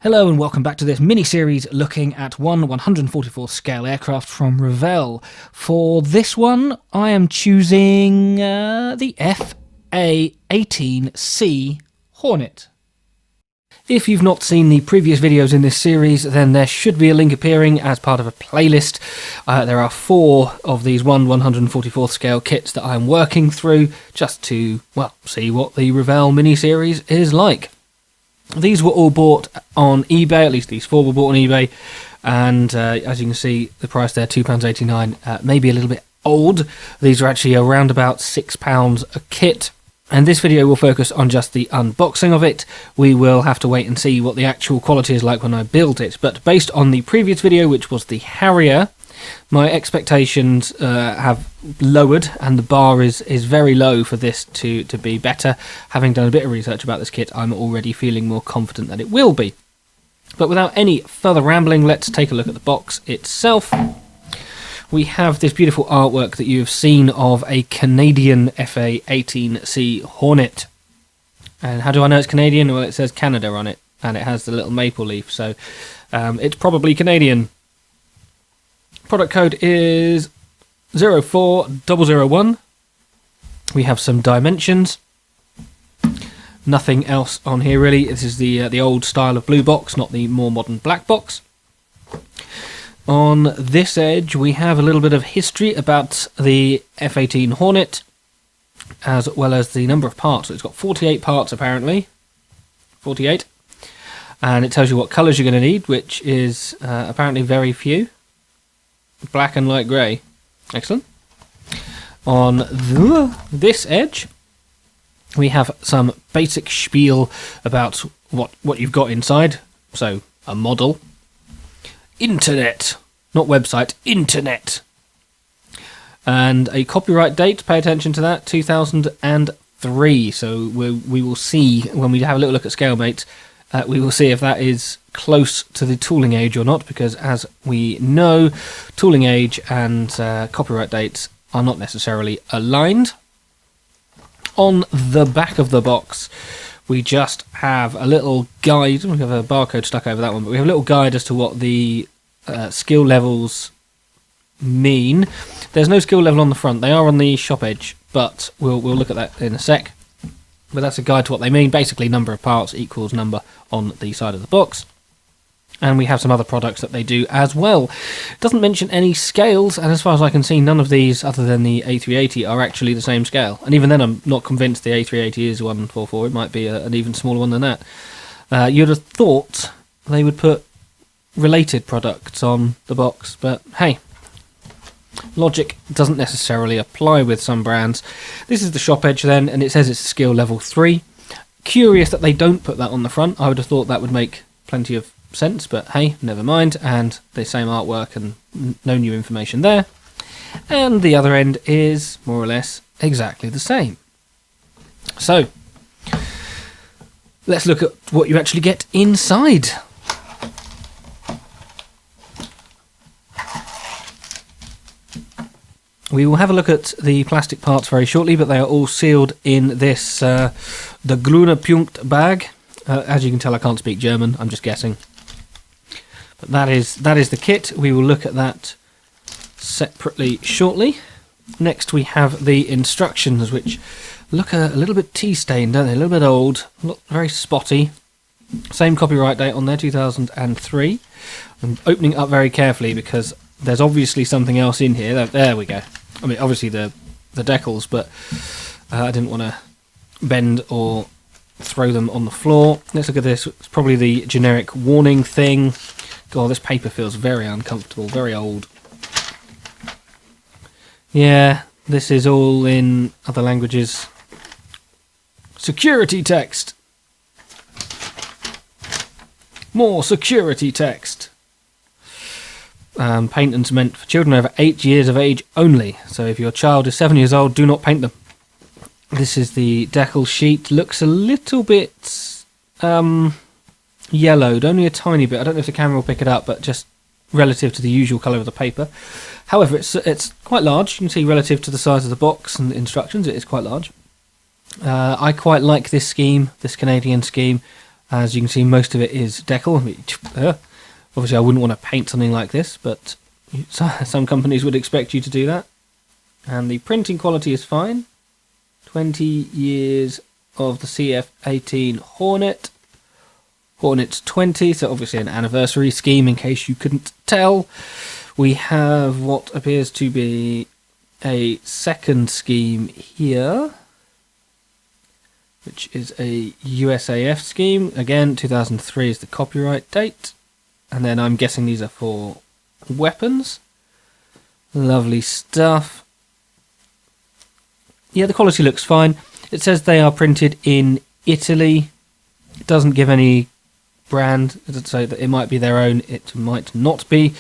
Hello and welcome back to this mini-series looking at one 144th scale aircraft from Revell. For this one, I am choosing the A-18C Hornet. If you've not seen the previous videos in this series, then there should be a link appearing as part of a playlist. There are 4 of these 144th scale kits that I'm working through just to, well, see what the Revell mini-series is like. These were all bought on eBay, at least these 4 were bought on eBay, and as you can see, the price there, £2.89, maybe a little bit old. These are actually around about £6 a kit, and this video will focus on just the unboxing of it. We will have to wait and see what the actual quality is like when I build it, but based on the previous video, which was the Harrier, my expectations have lowered, and the bar is very low for this to be better. Having done a bit of research about this kit, I'm already feeling more confident that it will be. But without any further rambling, let's take a look at the box itself. We have this beautiful artwork that you've seen of a Canadian A-18C Hornet. And how do I know it's Canadian? Well, it says Canada on it, and it has the little maple leaf, so it's probably Canadian. Product code is 04001. We have some dimensions. Nothing else on here really. This is the old style of blue box, not the more modern black box. On this edge we have a little bit of history about the F-18 Hornet, as well as the number of parts. So it's got 48 parts apparently. 48. And it tells you what colours you're going to need, which is apparently very few. Black and light grey. Excellent. On this edge we have some basic spiel about what you've got inside. So a model, internet, not website, internet, and a copyright date. Pay attention to that, 2003. So we will see when we have a little look at Scalemates. We will see if that is close to the tooling age or not, because as we know, tooling age and copyright dates are not necessarily aligned. On the back of the box, we just have a little guide. We have a barcode stuck over that one, but we have a little guide as to what the skill levels mean. There's no skill level on the front. They are on the shop edge, but we'll look at that in a sec. But that's a guide to what they mean. Basically, number of parts equals number on the side of the box. And we have some other products that they do as well. It doesn't mention any scales, and as far as I can see, none of these, other than the A380, are actually the same scale. And even then, I'm not convinced the A380 is 144. It might be an even smaller one than that. You'd have thought they would put related products on the box, but hey, logic doesn't necessarily apply with some brands. This is the shop edge then, and it says it's skill level 3. Curious that they don't put that on the front. I would have thought that would make plenty of sense, but hey, never mind. And the same artwork and no new information there. And the other end is more or less exactly the same. So let's look at what you actually get inside. We will have a look at the plastic parts very shortly, but they are all sealed in this the Grüne bag. As you can tell, I can't speak German. I'm just guessing. But that is the kit. We will look at that separately shortly. Next, we have the instructions, which look a little bit tea-stained, don't they? A little bit old, look very spotty. Same copyright date on there, 2003. I'm opening it up very carefully because there's obviously something else in here. There we go. I mean, obviously the decals, but I didn't want to bend or throw them on the floor. Let's look at this. It's probably the generic warning thing. God, this paper feels very uncomfortable, very old. Yeah, this is all in other languages. Security text. More security text. Paint and cement for children over 8 years of age only. So if your child is 7 years old, do not paint them. This is the decal sheet. Looks a little bit yellowed, only a tiny bit. I don't know if the camera will pick it up, but just relative to the usual colour of the paper. However, it's quite large. You can see relative to the size of the box and the instructions, it is quite large. I quite like this scheme, this Canadian scheme. As you can see, most of it is decal. Obviously, I wouldn't want to paint something like this, but some companies would expect you to do that. And the printing quality is fine. 20 years of the CF-18 Hornet. Hornet's 20, so obviously an anniversary scheme in case you couldn't tell. We have what appears to be a second scheme here, which is a USAF scheme. Again, 2003 is the copyright date. And then I'm guessing these are for weapons. Lovely stuff. Yeah, the quality looks fine. It says they are printed in Italy. It doesn't give any brand. It doesn't say that it might be their own, it might not be,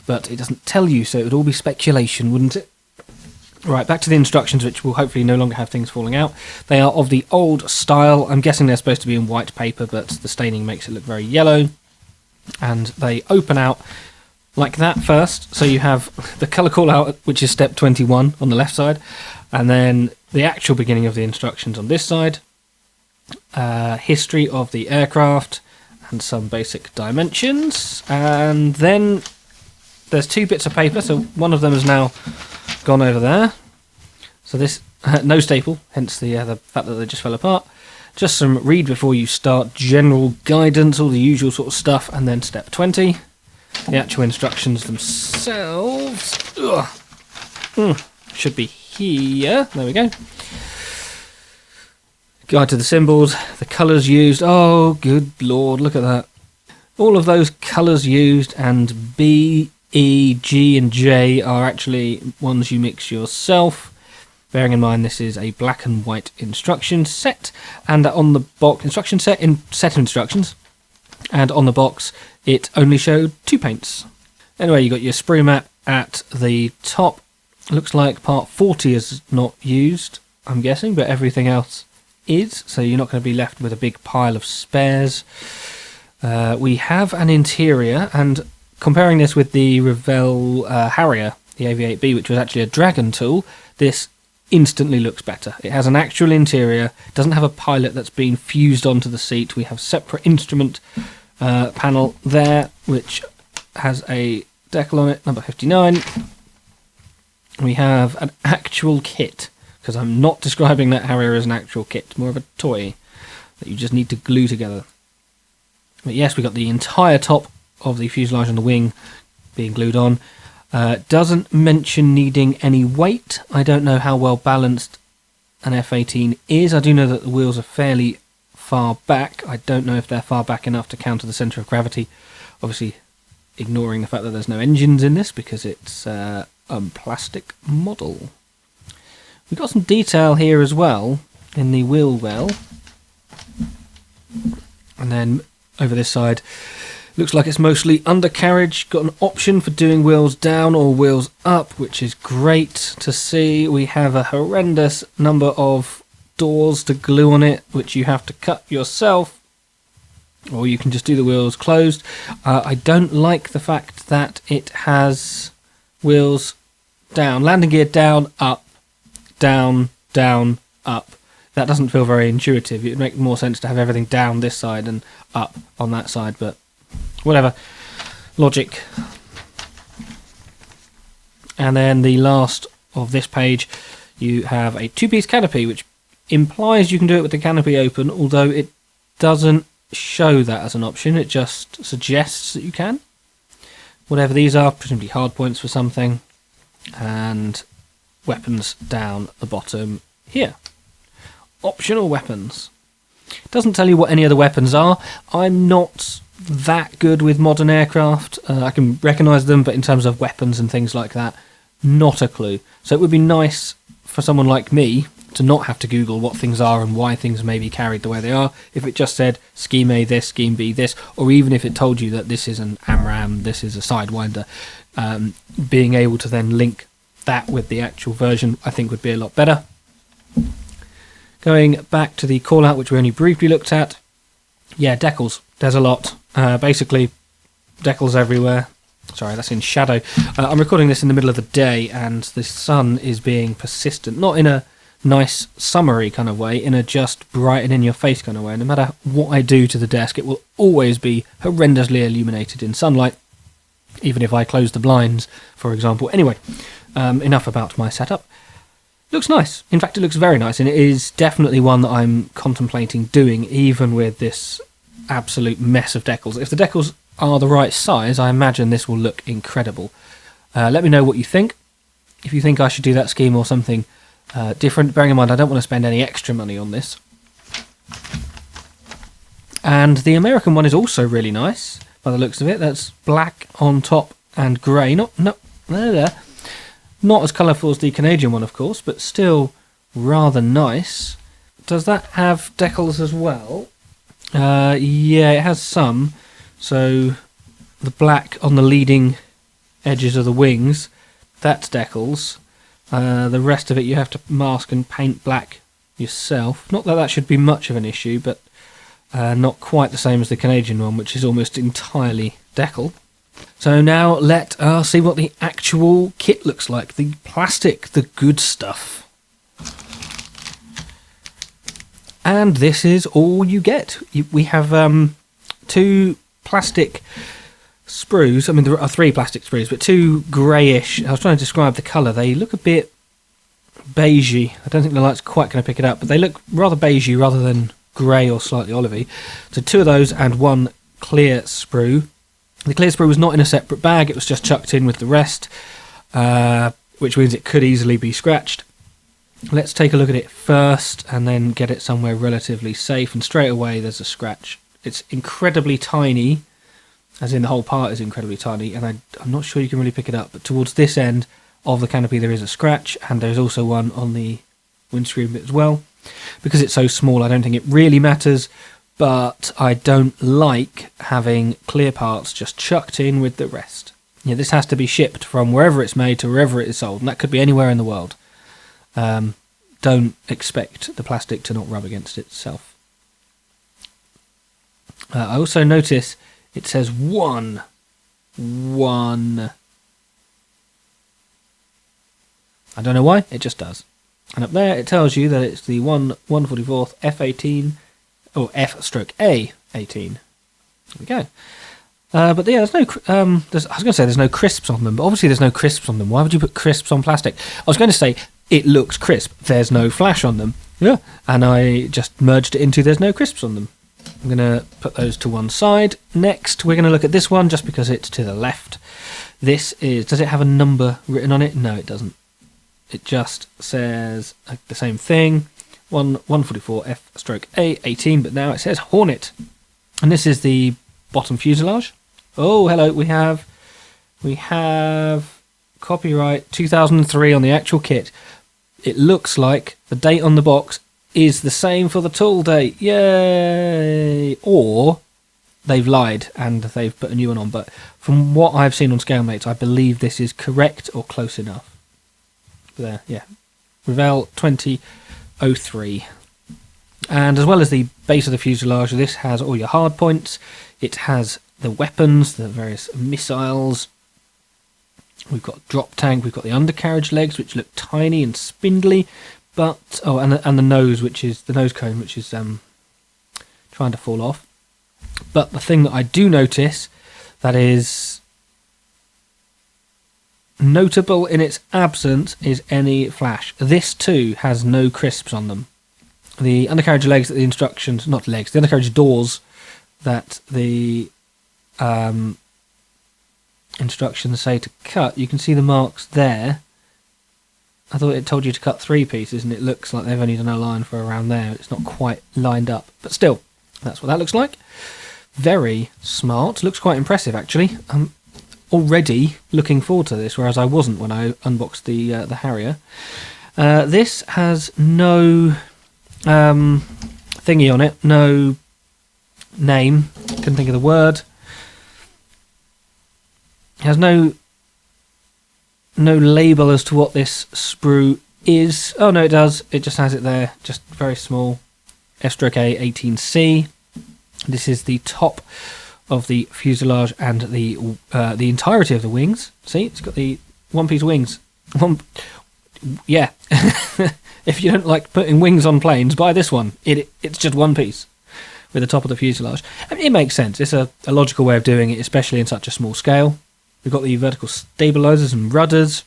but it doesn't tell you, so it would all be speculation, wouldn't it? Right, back to the instructions, which will hopefully no longer have things falling out. They are of the old style. I'm guessing they're supposed to be in white paper, but the staining makes it look very yellow. And they open out like that first. So you have the colour call out, which is step 21 on the left side, and then the actual beginning of the instructions on this side. History of the aircraft and some basic dimensions. And then there's two bits of paper, so one of them has now gone over there. So this, no staple, hence the fact that they just fell apart. Just some read before you start, general guidance, all the usual sort of stuff, and then step 20. The actual instructions themselves should be here. There we go. Guide to the symbols, the colours used. Oh, good lord, look at that. All of those colours used, and B, E, G and J are actually ones you mix yourself. Bearing in mind this is a black and white instruction set, and on the box, instruction set of instructions, and on the box it only showed 2 paints. Anyway, you got your sprue map at the top. Looks like part 40 is not used, I'm guessing, but everything else is, so you're not going to be left with a big pile of spares. We have an interior, and comparing this with the Revell Harrier, the AV8B, which was actually a Dragon tool, this instantly looks better. It has an actual interior, doesn't have a pilot that's been fused onto the seat. We have separate instrument panel there, which has a decal on it, number 59. We have an actual kit, because I'm not describing that Harrier as an actual kit, more of a toy that you just need to glue together. But yes, we got the entire top of the fuselage and the wing being glued on. Doesn't mention needing any weight. I don't know how well balanced an F-18 is. I do know that the wheels are fairly far back. I don't know if they're far back enough to counter the centre of gravity. Obviously, ignoring the fact that there's no engines in this because it's a plastic model. We've got some detail here as well in the wheel well. And then over this side, looks like it's mostly undercarriage. Got an option for doing wheels down or wheels up, which is great to see. We have a horrendous number of doors to glue on it, which you have to cut yourself, or you can just do the wheels closed. I don't like the fact that it has wheels down, landing gear down, up, down, down, up. That doesn't feel very intuitive. It would make more sense to have everything down this side and up on that side, but whatever. Logic. And then the last of this page, you have a 2-piece canopy, which implies you can do it with the canopy open, although it doesn't show that as an option. It just suggests that you can. Whatever these are, presumably hard points for something. And weapons down the bottom here. Optional weapons. It doesn't tell you what any of the weapons are. I'm not that good with modern aircraft. I can recognise them, but in terms of weapons and things like that, not a clue. So it would be nice for someone like me to not have to Google what things are and why things may be carried the way they are. If it just said Scheme A this, Scheme B this, or even if it told you that this is an AMRAAM, this is a Sidewinder, being able to then link that with the actual version, I think would be a lot better. Going back to the call out, which we only briefly looked at. Yeah, decals. There's a lot. Basically, decals everywhere. Sorry, that's in shadow. I'm recording this in the middle of the day, and the sun is being persistent. Not in a nice summery kind of way, in a just brighten in your face kind of way. No matter what I do to the desk, it will always be horrendously illuminated in sunlight, even if I close the blinds, for example. Anyway, enough about my setup. Looks nice. In fact, it looks very nice, and it is definitely one that I'm contemplating doing, even with this absolute mess of decals. If the decals are the right size, I imagine this will look incredible. Let me know what you think. If you think I should do that scheme or something different, bearing in mind I don't want to spend any extra money on this. And the American one is also really nice, by the looks of it. That's black on top and grey. Not as colourful as the Canadian one, of course, but still rather nice. Does that have decals as well? Yeah, it has some. So the black on the leading edges of the wings, that's decals. The rest of it you have to mask and paint black yourself. Not that that should be much of an issue, but not quite the same as the Canadian one, which is almost entirely decal. So now let us see what the actual kit looks like. The plastic, the good stuff. And this is all you get. We have 2 plastic sprues. I mean, there are 3 plastic sprues, but 2 greyish. I was trying to describe the colour. They look a bit beigey. I don't think the light's quite going to pick it up, but they look rather beigey rather than grey or slightly olivey. So 2 of those and 1 clear sprue. The clear sprue was not in a separate bag, it was just chucked in with the rest, which means it could easily be scratched. Let's take a look at it first and then get it somewhere relatively safe, and straight away there's a scratch. It's incredibly tiny, as in the whole part is incredibly tiny, and I'm not sure you can really pick it up, but towards this end of the canopy there is a scratch, and there's also one on the windscreen bit as well. Because it's so small, I don't think it really matters, but I don't like having clear parts just chucked in with the rest. Yeah, this has to be shipped from wherever it's made to wherever it is sold, and that could be anywhere in the world. Don't expect the plastic to not rub against itself. I also notice it says 1. I don't know why, it just does. And up there it tells you that it's the 1/144th F18, or F/A18. There we go. But yeah, there's no. I was going to say there's no crisps on them, but obviously there's no crisps on them. Why would you put crisps on plastic? I was going to say it looks crisp. There's no flash on them. Yeah. And I just merged it into there's no crisps on them. I'm going to put those to one side. Next, we're going to look at this one just because it's to the left. This is. Does it have a number written on it? No, it doesn't. It just says the same thing. 144 F/A18, but now it says Hornet. And this is the bottom fuselage. Oh, hello, we have copyright 2003 on the actual kit. It looks like the date on the box is the same for the tool date. Yay! Or they've lied and they've put a new one on, but from what I've seen on Scalemates, I believe this is correct or close enough. There, yeah. Revell 2003. And as well as the base of the fuselage, this has all your hard points. It has the weapons, the various missiles. We've got drop tank. We've got the undercarriage legs, which look tiny and spindly. But and the nose, which is the nose cone, which is trying to fall off. But the thing that I do notice that is notable in its absence is any flash. This too has no crisps on them. The undercarriage legs that the instructions, not legs, the undercarriage doors that the instructions say to cut, you can see the marks there. I thought it told you to cut 3 pieces, and it looks like they've only done a line for around there. It's not quite lined up, but still, that's what that looks like. Very smart. Looks quite impressive, actually. I'm already looking forward to this, whereas I wasn't when I unboxed the Harrier. This has no thingy on it, no name. Couldn't think of the word. It has no label as to what this sprue is. Oh no, it does. It just has it there, just very small. A-18C. This is the top of the fuselage and the entirety of the wings. See, it's got the one-piece wings. Yeah. If you don't like putting wings on planes, buy this one. It's just one piece with the top of the fuselage. I mean, it makes sense. It's a logical way of doing it, especially in such a small scale. We've got the vertical stabilizers and rudders,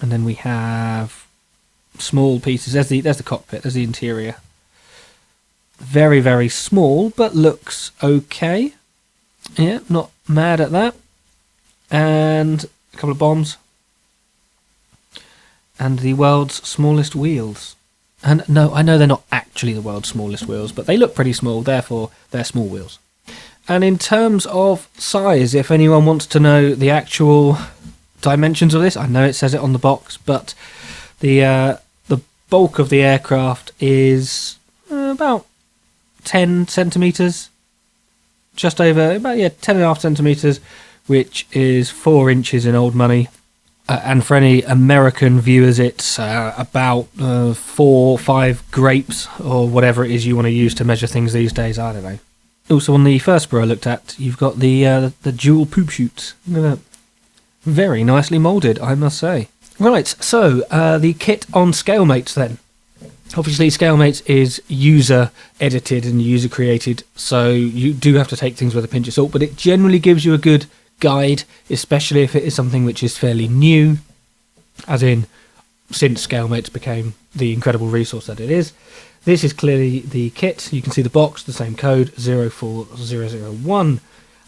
and then we have small pieces. There's the cockpit. There's the interior. Very, very small, but looks okay. Yeah, not mad at that. And a couple of bombs. And the world's smallest wheels. And no, I know they're not actually the world's smallest wheels, but they look pretty small, therefore they're small wheels. And in terms of size, if anyone wants to know the actual dimensions of this, I know it says it on the box, but the bulk of the aircraft is about 10 centimetres, just over, about 10.5 centimetres, which is 4 inches in old money. And for any American viewers, it's about 4 or 5 grapes, or whatever it is you want to use to measure things these days. I don't know. Also, on the first brew I looked at, you've got the dual poop chutes. Look at that. Very nicely moulded, I must say. Right, so the kit on Scalemates then. Obviously, Scalemates is user-edited and user-created, so you do have to take things with a pinch of salt, but it generally gives you a good guide, especially if it is something which is fairly new, as in since Scalemates became the incredible resource that it is. This is clearly the kit. You can see the box, the same code, 04001,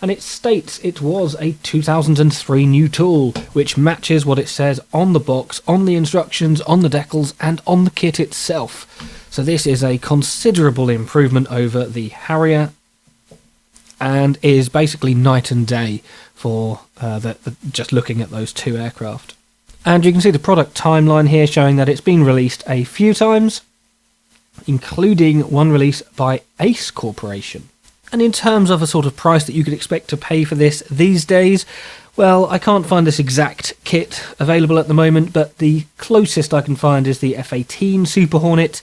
and it states it was a 2003 new tool, which matches what it says on the box, on the instructions, on the decals, and on the kit itself. So this is a considerable improvement over the Harrier, and is basically night and day for just looking at those two aircraft. And you can see the product timeline here showing that it's been released a few times, including one release by Ace Corporation. And in terms of a sort of price that you could expect to pay for this these days, well, I can't find this exact kit available at the moment, but the closest I can find is the F-18 Super Hornet.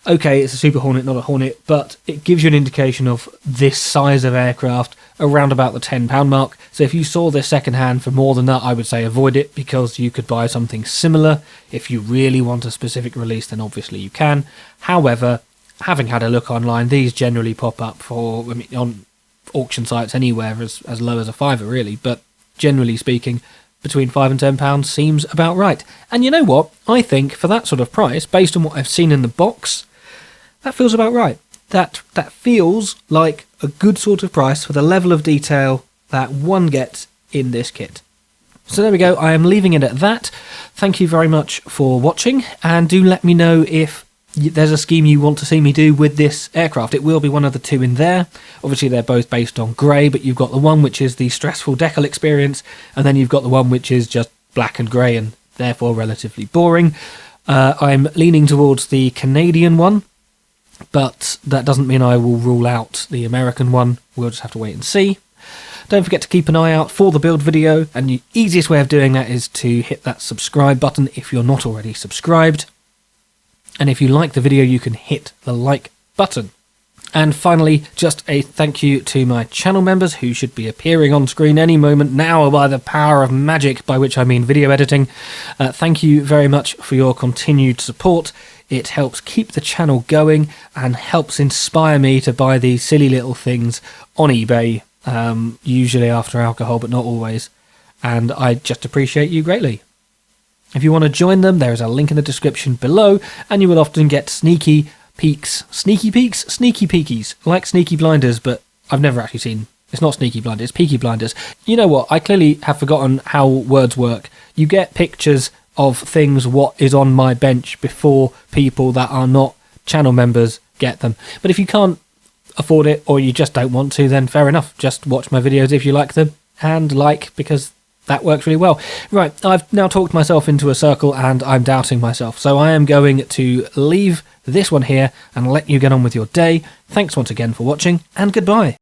Okay, it's a Super Hornet, not a Hornet, but it gives you an indication of this size of aircraft around about the £10 mark. So if you saw this second-hand for more than that, I would say avoid it, because you could buy something similar. If you really want a specific release, then obviously you can. However, having had a look online, these generally pop up for, I mean, on auction sites anywhere as low as a £5, really, but generally speaking, between £5 and £10 seems about right. And you know what? I think for that sort of price, based on what I've seen in the box, that feels about right. That feels like a good sort of price for the level of detail that one gets in this kit. So there we go, I am leaving it at that. Thank you very much for watching, and do let me know if there's a scheme you want to see me do with this aircraft. It will be one of the two in there. Obviously they're both based on grey, but you've got the one which is the stressful decal experience, and then you've got the one which is just black and grey and therefore relatively boring. I'm leaning towards the Canadian one, but that doesn't mean I will rule out the American one. We'll just have to wait and see. Don't forget to keep an eye out for the build video, and the easiest way of doing that is to hit that subscribe button if you're not already subscribed. And if you like the video, you can hit the like button. And finally, just a thank you to my channel members, who should be appearing on screen any moment now by the power of magic, by which I mean video editing. Thank you very much for your continued support. It helps keep the channel going and helps inspire me to buy these silly little things on eBay, usually after alcohol, but not always. And I just appreciate you greatly. If you want to join them, there is a link in the description below, and you will often get sneaky peeks, like Sneaky Blinders, but I've never actually seen. It's not Sneaky Blinders, it's Peaky Blinders. You know what? I clearly have forgotten how words work. You get pictures of things, what is on my bench, before people that are not channel members get them. But if you can't afford it, or you just don't want to, then fair enough. Just watch my videos if you like them, and because that works really well. Right, I've now talked myself into a circle and I'm doubting myself. So I am going to leave this one here and let you get on with your day. Thanks once again for watching, and goodbye.